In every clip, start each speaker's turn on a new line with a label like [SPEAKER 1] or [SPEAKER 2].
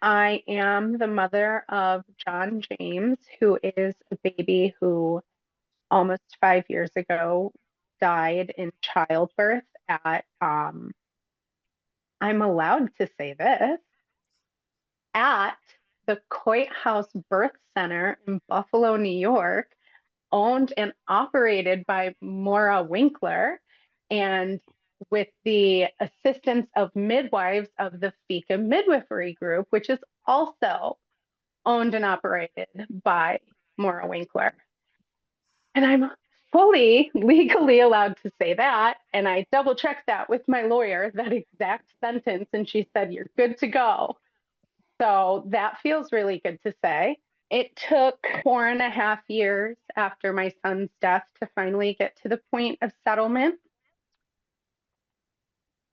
[SPEAKER 1] I am the mother of John James, who is a baby who almost 5 years ago died in childbirth at, I'm allowed to say this, at the Coit House Birth Center in Buffalo, New York, owned and operated by Maura Winkler, and with the assistance of midwives of the FICA midwifery group, which is also owned and operated by Maura Winkler. And I'm fully legally allowed to say that. And I double checked that with my lawyer, that exact sentence. And she said, you're good to go. So that feels really good to say. It took 4.5 years after my son's death to finally get to the point of settlement.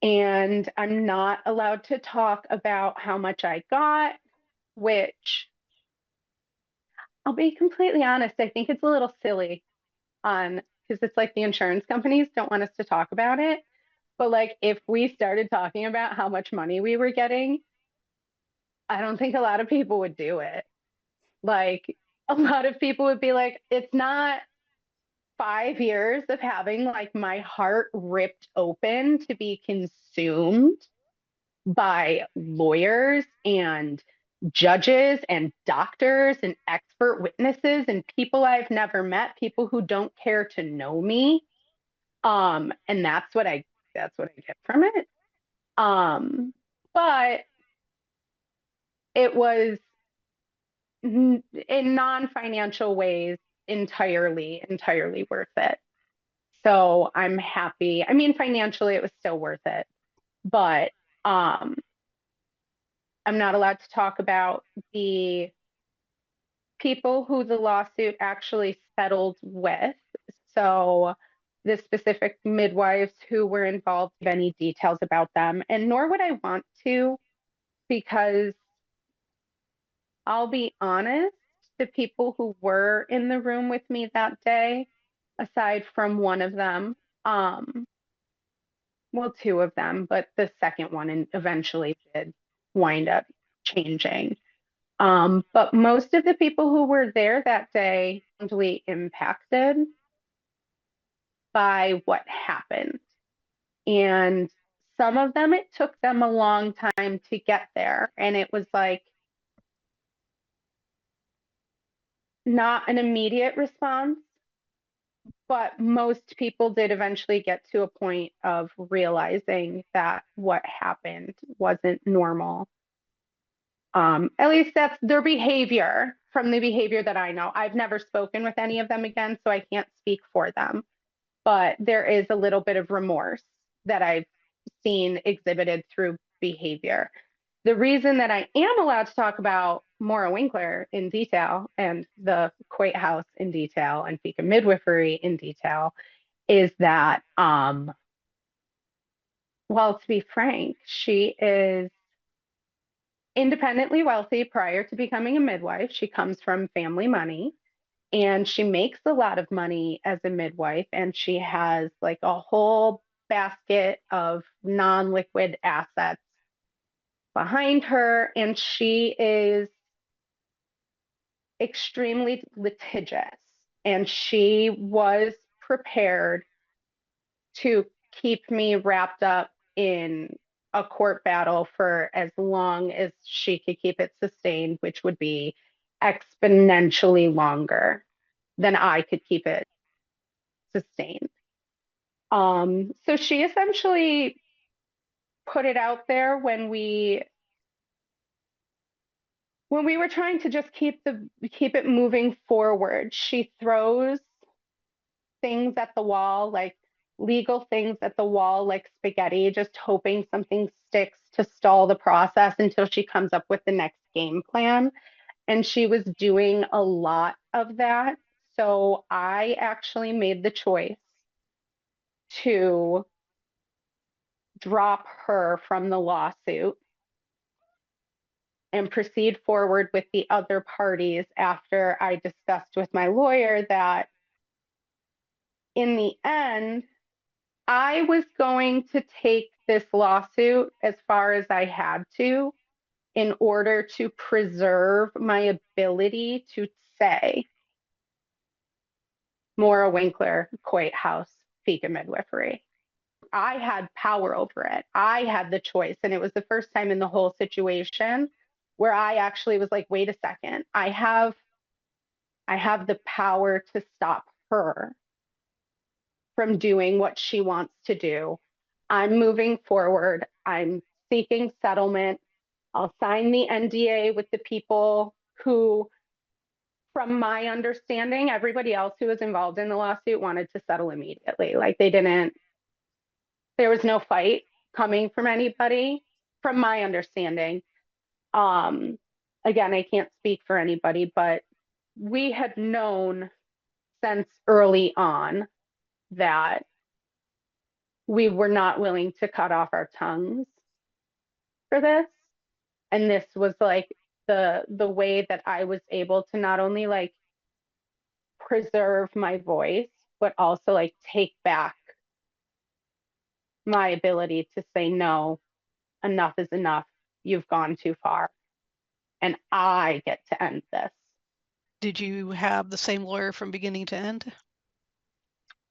[SPEAKER 1] And I'm not allowed to talk about how much I got, which I'll be completely honest, I think it's a little silly on because it's like the insurance companies don't want us to talk about it. But like if we started talking about how much money we were getting, I don't think a lot of people would do it. Like a lot of people would be like, it's not 5 years of having like my heart ripped open to be consumed by lawyers and judges and doctors and expert witnesses and people I've never met, people who don't care to know me. And that's what I get from it. But it was in non-financial ways entirely worth it. So I'm happy. I mean, financially, it was still worth it, but um, I'm not allowed to talk about the people who the lawsuit actually settled with. So the specific midwives who were involved, any details about them, and nor would I want to, because I'll be honest, the people who were in the room with me that day, aside from one of them, well, two of them, but the second one eventually did wind up changing. But most of the people who were there that day really impacted by what happened. And some of them, it took them a long time to get there. And it was like not an immediate response, but most people did eventually get to a point of realizing that what happened wasn't normal. At least that's their behavior from the behavior that I know. I've never spoken with any of them again, so I can't speak for them. But there is a little bit of remorse that I've seen exhibited through behavior. The reason that I am allowed to talk about Maura Winkler in detail and the Coit House in detail and FICA midwifery in detail is that, well, to be frank, she is independently wealthy prior to becoming a midwife. She comes from family money and she makes a lot of money as a midwife, and she has like a whole basket of non-liquid assets behind her, and she is extremely litigious, and she was prepared to keep me wrapped up in a court battle for as long as she could keep it sustained, which would be exponentially longer than I could keep it sustained. So she essentially put it out there when we were trying to just keep it moving forward. She throws things at the wall, like legal things at the wall, like spaghetti, just hoping something sticks to stall the process until she comes up with the next game plan. And she was doing a lot of that. So I actually made the choice to drop her from the lawsuit and proceed forward with the other parties after I discussed with my lawyer that in the end, I was going to take this lawsuit as far as I had to in order to preserve my ability to say Maura Winkler, Coit House, fecal midwifery. I had power over it. I had the choice. And it was the first time in the whole situation where I actually was like, wait a second, I have the power to stop her from doing what she wants to do. I'm moving forward. I'm seeking settlement. I'll sign the NDA with the people who, from my understanding, everybody else who was involved in the lawsuit wanted to settle immediately. Like they didn't, there was no fight coming from anybody, from my understanding. Um, Again, I can't speak for anybody, but we had known since early on that we were not willing to cut off our tongues for this. And this was like the way that I was able to not only like preserve my voice, but also like take back my ability to say, no, enough is enough. You've gone too far. And I get to end this.
[SPEAKER 2] Did you have the same lawyer from beginning to end?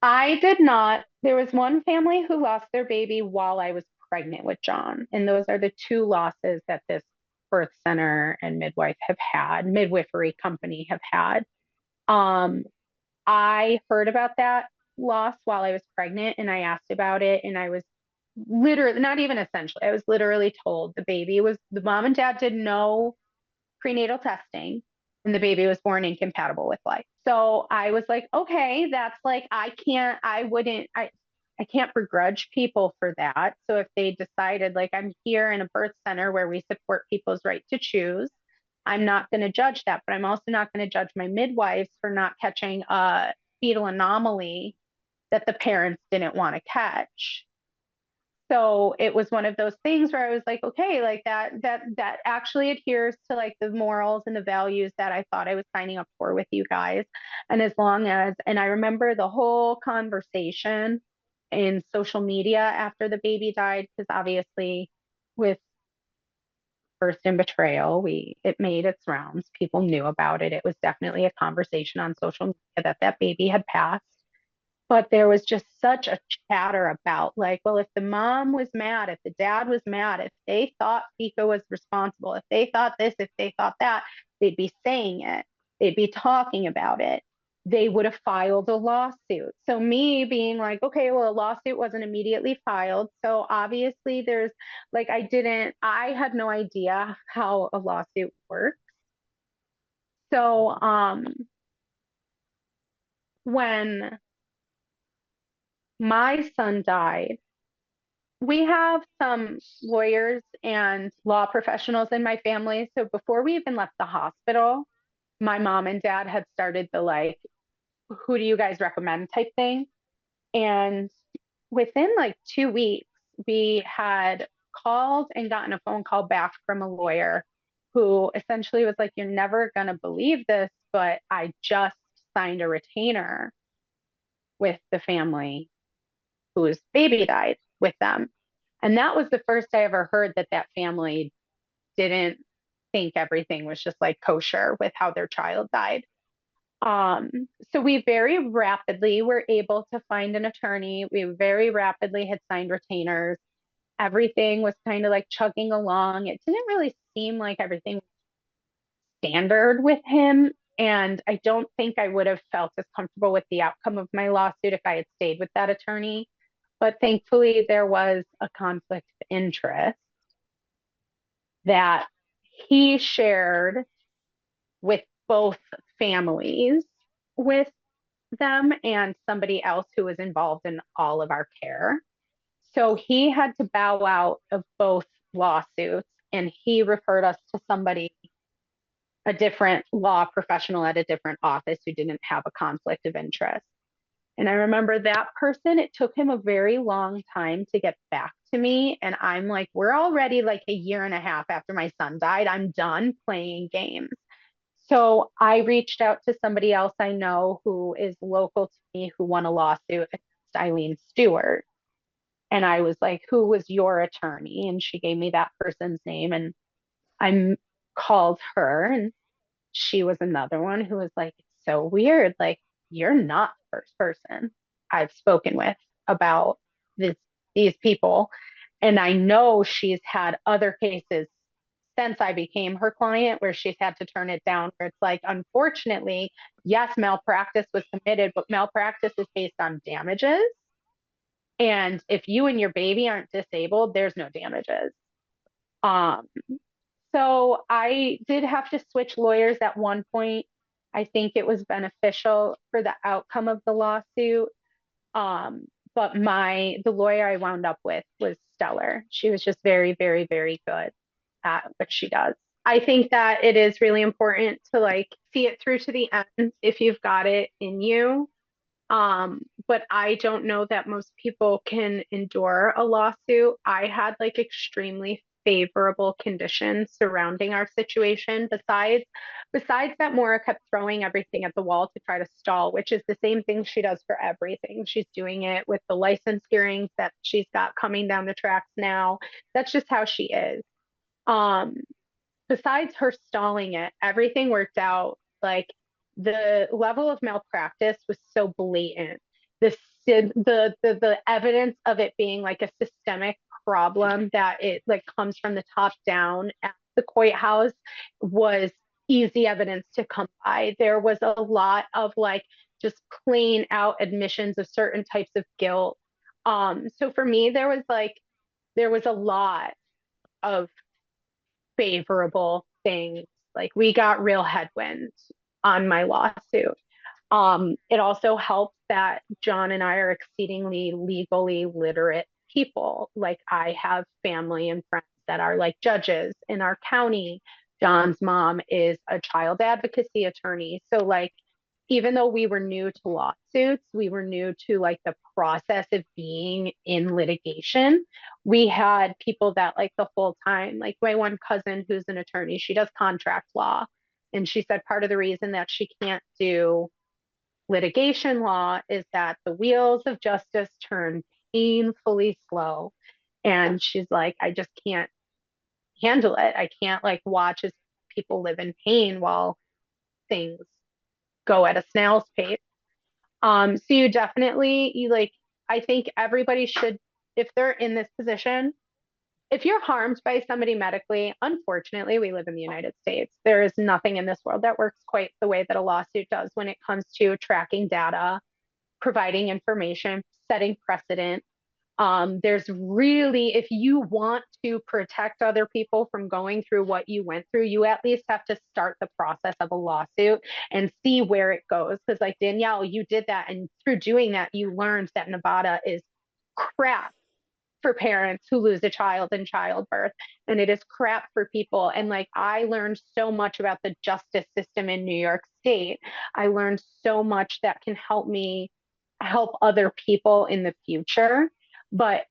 [SPEAKER 1] I did not. There was one family who lost their baby while I was pregnant with John. And those are the two losses that this birth center and midwifery company have had. Um, I heard about that loss while I was pregnant and I asked about it. And I was literally, not even essentially, I was literally told the mom and dad did no prenatal testing and the baby was born incompatible with life. So I was like, okay, that's like, I can't begrudge people for that. So if they decided like I'm here in a birth center where we support people's right to choose, I'm not going to judge that, but I'm also not going to judge my midwives for not catching a fetal anomaly that the parents didn't want to catch. So it was one of those things where I was like, okay, like that actually adheres to like the morals and the values that I thought I was signing up for with you guys. And and I remember the whole conversation in social media after the baby died, because obviously with first in betrayal, it made its rounds. People knew about it. It was definitely a conversation on social media that that baby had passed. But there was just such a chatter about like, well, if the mom was mad, if the dad was mad, if they thought Pico was responsible, if they thought this, if they thought that, they'd be saying it. They'd be talking about it. They would have filed a lawsuit. So me being like, okay, well, a lawsuit wasn't immediately filed. So obviously there's like, I had no idea how a lawsuit works. So when my son died, we have some lawyers and law professionals in my family. So before we even left the hospital, my mom and dad had started the like, who do you guys recommend type thing. And within like 2 weeks, we had called and gotten a phone call back from a lawyer who essentially was like, you're never going to believe this, but I just signed a retainer with the family whose baby died with them. And that was the first I ever heard that that family didn't think everything was just like kosher with how their child died. Um, so we very rapidly were able to find an attorney. We very rapidly had signed retainers. Everything was kind of like chugging along. It didn't really seem like everything was standard with him. And I don't think I would have felt as comfortable with the outcome of my lawsuit if I had stayed with that attorney. But thankfully, there was a conflict of interest that he shared with both families with them and somebody else who was involved in all of our care. So he had to bow out of both lawsuits and he referred us to somebody, a different law professional at a different office who didn't have a conflict of interest. And I remember that person, it took him a very long time to get back to me. And I'm like, we're already like a year and a half after my son died. I'm done playing games. So I reached out to somebody else I know who is local to me who won a lawsuit against Eileen Stewart. And I was like, who was your attorney? And she gave me that person's name. And I called her, and she was another one who was like, it's so weird. Like, you're not the first person I've spoken with about this, these people. And I know she's had other cases since I became her client where she's had to turn it down, where it's like, unfortunately, yes, malpractice was committed, but malpractice is based on damages. And if you and your baby aren't disabled, there's no damages. Um, so I did have to switch lawyers at one point. I think it was beneficial for the outcome of the lawsuit. Um, but the lawyer I wound up with was stellar. She was just very, very, very good at what she does. I think that it is really important to like see it through to the end if you've got it in you. But I don't know that most people can endure a lawsuit. I had like extremely favorable conditions surrounding our situation. Besides that, Maura kept throwing everything at the wall to try to stall, which is the same thing she does for everything. She's doing it with the license hearings that she's got coming down the tracks now. That's just how she is. Um, Besides her stalling it, everything worked out. Like the level of malpractice was so blatant. The evidence of it being like a systemic problem that it like comes from the top down at the Coit House was easy evidence to come by. There was a lot of like just plain out admissions of certain types of guilt. So for me, there was a lot of favorable things. Like we got real headwinds on my lawsuit. It also helps that John and I are exceedingly legally literate people. Like I have family and friends that are like judges in our county. John's mom is a child advocacy attorney. So like even though we were new to lawsuits, we were new to like the process of being in litigation. We had people that like the whole time, like my one cousin who's an attorney, she does contract law. And she said part of the reason that she can't do litigation law is that the wheels of justice turn painfully slow. And she's like, I just can't handle it. I can't like watch as people live in pain while things go at a snail's pace. So you definitely, you like, I think everybody should, if they're in this position, if you're harmed by somebody medically, unfortunately, we live in the United States. There is nothing in this world that works quite the way that a lawsuit does when it comes to tracking data, providing information, setting precedent. There's really, if you want to protect other people from going through what you went through, you at least have to start the process of a lawsuit and see where it goes. Because, like Danielle, you did that. And through doing that, you learned that Nevada is crap for parents who lose a child in childbirth, and it is crap for people. And like I learned so much about the justice system in New York State. I learned so much that can help me help other people in the future. But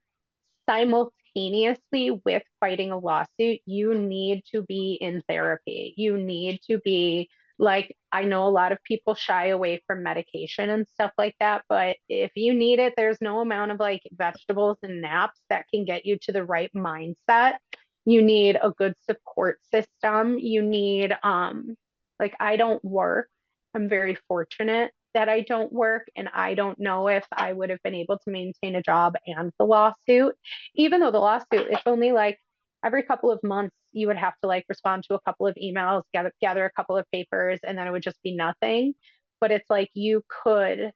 [SPEAKER 1] simultaneously with fighting a lawsuit, you need to be in therapy. You need to be like, I know a lot of people shy away from medication and stuff like that, but if you need it, there's no amount of like vegetables and naps that can get you to the right mindset. You need a good support system. You need, like, I don't work. I'm very fortunate that I don't work, and I don't know if I would have been able to maintain a job and the lawsuit. Even though the lawsuit, it's only like every couple of months you would have to like respond to a couple of emails, gather a couple of papers, and then it would just be nothing. But it's like you could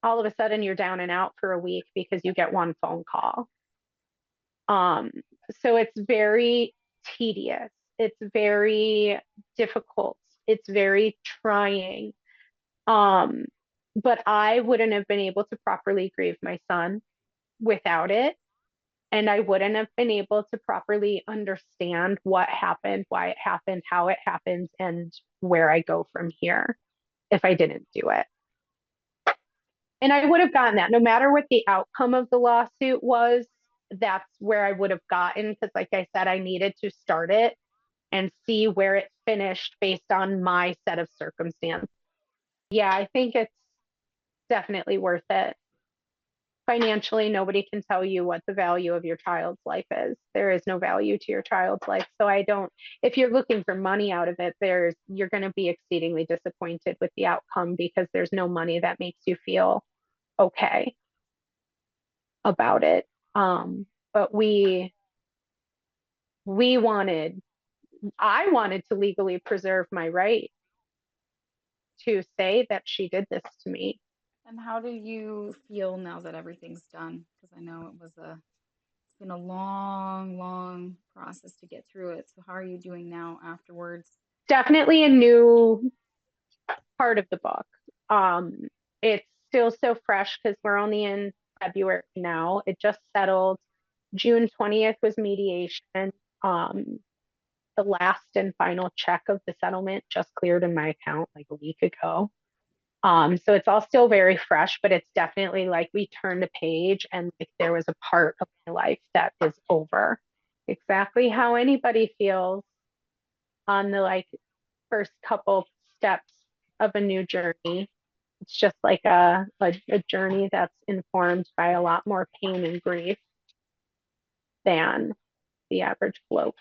[SPEAKER 1] all of a sudden you're down and out for a week because you get one phone call. Um, so it's very tedious. It's very difficult. It's very trying. Um, but I wouldn't have been able to properly grieve my son without it. And I wouldn't have been able to properly understand what happened, why it happened, how it happened, and where I go from here if I didn't do it. And I would have gotten that no matter what the outcome of the lawsuit was, that's where I would have gotten. Because, like I said, I needed to start it and see where it finished based on my set of circumstances. Yeah, I think it's definitely worth it. financially, nobody can tell you what the value of your child's life is. There is no value to your child's life. So I don't, if you're looking for money out of it, you're going to be exceedingly disappointed with the outcome because there's no money that makes you feel okay about it. But we wanted, I wanted to legally preserve my right to say that she did this to me.
[SPEAKER 3] And how do you feel now that everything's done? Because I know it's been a long, long process to get through it. So how are you doing now afterwards?
[SPEAKER 1] Definitely a new part of the book. It's still so fresh because we're only in February now. It just settled. June 20th was mediation. The last and final check of the settlement just cleared in my account like a week ago. So it's all still very fresh, but it's definitely like we turned a page and like there was a part of my life that is over. Exactly how anybody feels on the like first couple steps of a new journey. It's just like a journey that's informed by a lot more pain and grief than the average float.